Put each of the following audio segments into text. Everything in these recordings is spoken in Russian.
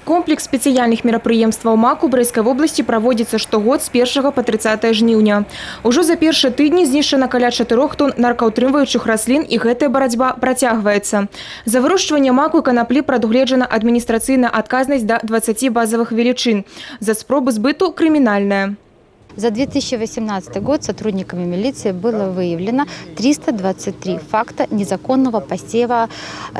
Комплекс спецыяльных мерапрыемстваў МАК у Брэйскай вобласці праводзіцца штогод з 1 па 30 жніўня. Ужо за першыя тыдні знішчана каля 4 тонн наркаўтрымваючых раслін, і гэтая барацьба працягваецца. За вырошчванне маку і канаплі прадугледжана адміністрацыйная адказнасць да 20 базавых велічын. За спробы збыту крымінальная. За 2018 год сотрудниками милиции было выявлено 323 факта незаконного посева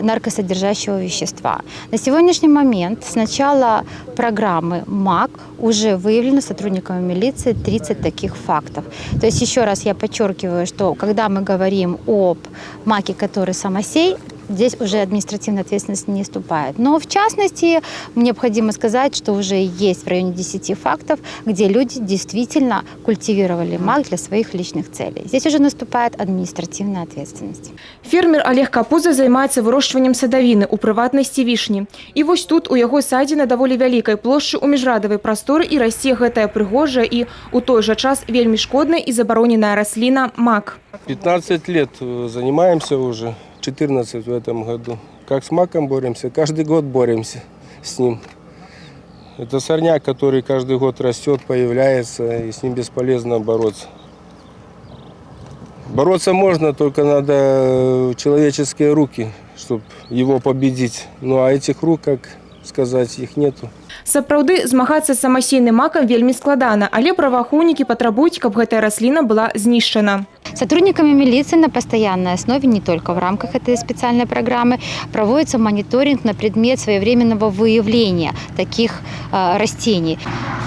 наркосодержащего вещества. На сегодняшний момент с начала программы МАК уже выявлено сотрудниками милиции 30 таких фактов. То есть еще раз я подчеркиваю, что когда мы говорим об маке, который самосей, здесь уже административная ответственность не вступает. Но в частности, необходимо сказать, что уже есть в районе 10 фактов, где люди действительно культивировали мак для своих личных целей. Здесь уже наступает административная ответственность. Фермер Олег Капуза займаецца вырошчваннем садавіны, у прыватнасці вішні. І вось тут у яго садзе на даволі вялікай плошчы ў міжрадавай прасторы і расце гэтая прыгожая і у той жа час вельмі шкодная і забароненая расліна мак. 15 лет занимаемся уже. 14 в этом году. Как с маком боремся, каждый год боремся с ним. Это сорняк, который каждый год растет, появляется, и с ним бесполезно бороться. Бороться можно, только надо человеческие руки, чтобы его победить. Ну а этих рук, как сказать, их нету. Сапраўды, змагацца з самасейным макам вельмі складана, але праваахоўнікі патрабуюць, каб гэтая расліна была знішчана. Сотрудниками милиции на постоянной основе, не только в рамках этой специальной программы, проводится мониторинг на предмет своевременного выявления таких растений.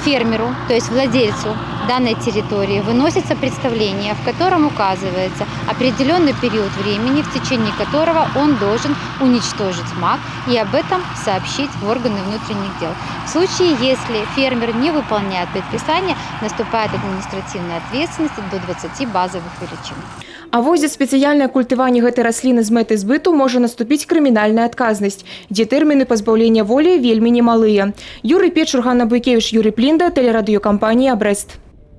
Фермеру, то есть владельцу данной территории, выносится представление, в котором указывается определенный период времени, в течение которого он должен уничтожить мак и об этом сообщить в органы внутренних дел. В случае, если фермер не выполняет предписание, наступает административная ответственность до 20 базовых величин. А вось за спецыяльнае культыванне гэтай расліны з мэтай збыту можа наступіць крымінальная адказнасць, дзе тэрміны пазбаўлення волі вельмі немалыя. Юрый Печур, Ганна Буйкевіч, Юрий Плінда, тэлерадыёкампанія «Брэст».